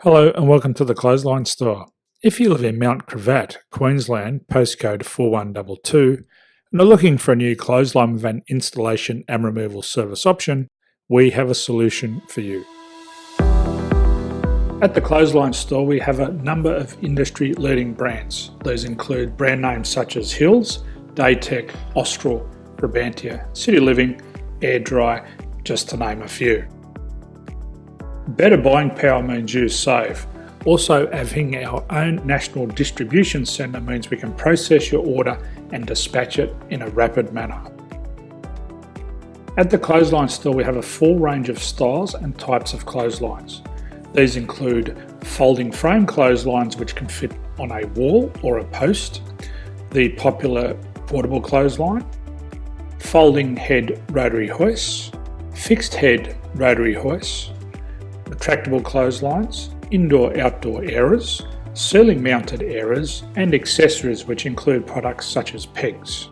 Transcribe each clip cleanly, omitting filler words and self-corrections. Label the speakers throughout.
Speaker 1: Hello and welcome to the Clothesline Store. If you live in Mount Gravatt, Queensland, postcode 4122, and are looking for a new clothesline with an installation and removal service option, we have a solution for you. At the Clothesline Store, we have a number of industry-leading brands. These include brand names such as Hills, Daytech, Austral, Brabantia, City Living, Air Dry, just to name a few. Better buying power means you save. Also, having our own national distribution centre means we can process your order and dispatch it in a rapid manner. At the Clothesline Store, we have a full range of styles and types of clotheslines. These include folding frame clotheslines which can fit on a wall or a post, the popular portable clothesline, folding head rotary hoists, fixed head rotary hoists, retractable clotheslines, indoor-outdoor airers, ceiling-mounted airers, and accessories which include products such as pegs.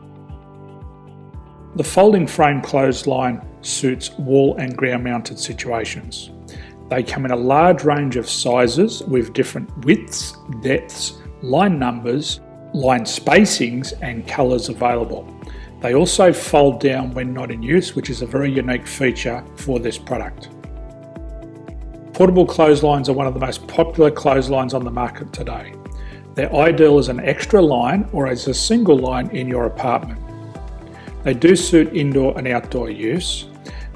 Speaker 1: The folding frame clothesline suits wall and ground-mounted situations. They come in a large range of sizes with different widths, depths, line numbers, line spacings, and colours available. They also fold down when not in use, which is a very unique feature for this product. Portable clotheslines are one of the most popular clotheslines on the market today. They're ideal as an extra line or as a single line in your apartment. They do suit indoor and outdoor use.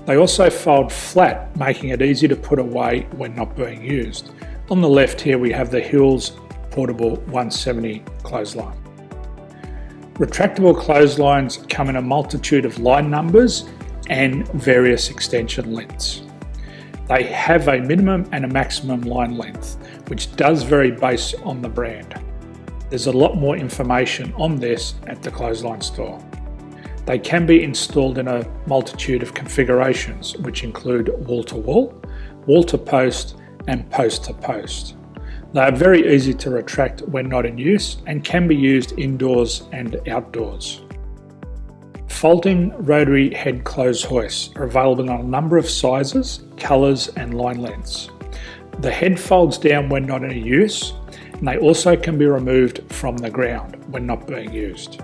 Speaker 1: They also fold flat, making it easy to put away when not being used. On the left here we have the Hills Portable 170 clothesline. Retractable clotheslines come in a multitude of line numbers and various extension lengths. They have a minimum and a maximum line length, which does vary based on the brand. There's a lot more information on this at the Clothesline Store. They can be installed in a multitude of configurations, which include wall-to-wall, wall-to-post, and post-to-post. They are very easy to retract when not in use and can be used indoors and outdoors. Folding rotary head clothes hoists are available in a number of sizes, colours and line lengths. The head folds down when not in use, and they also can be removed from the ground when not being used.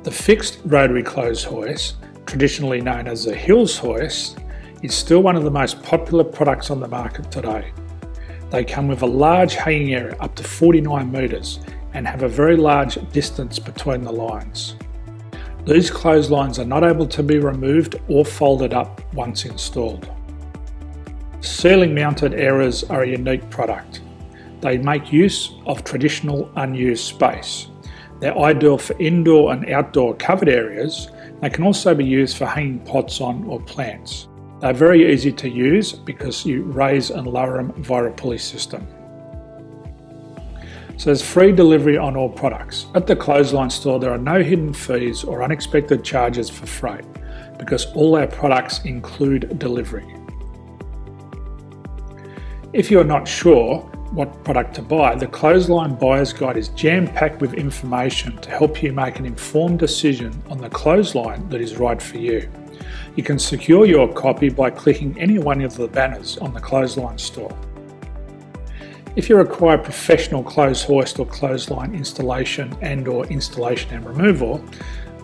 Speaker 1: The fixed rotary clothes hoist, traditionally known as the Hills hoist, is still one of the most popular products on the market today. They come with a large hanging area up to 49 metres and have a very large distance between the lines. These clotheslines are not able to be removed or folded up once installed. Ceiling mounted airers are a unique product. They make use of traditional unused space. They're ideal for indoor and outdoor covered areas. They can also be used for hanging pots on or plants. They're very easy to use because you raise and lower them via a pulley system. So there's free delivery on all products. At the Clothesline Store, there are no hidden fees or unexpected charges for freight because all our products include delivery. If you're not sure what product to buy, the Clothesline Buyer's Guide is jam-packed with information to help you make an informed decision on the clothesline that is right for you. You can secure your copy by clicking any one of the banners on the Clothesline Store. If you require professional clothes hoist or clothesline installation and/or installation and removal,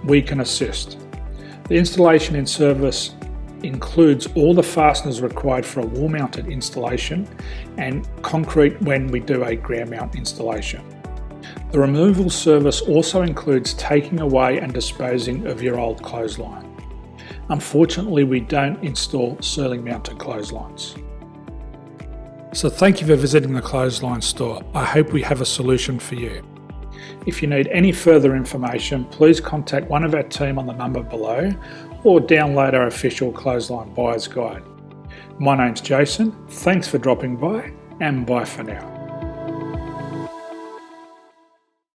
Speaker 1: we can assist. The installation and service includes all the fasteners required for a wall-mounted installation and concrete when we do a ground mount installation. The removal service also includes taking away and disposing of your old clothesline. Unfortunately, we don't install ceiling-mounted clotheslines. So thank you for visiting the Clothesline Store. I hope we have a solution for you. If you need any further information, please contact one of our team on the number below or download our official Clothesline Buyer's Guide. My name's Jason, thanks for dropping by and bye for now.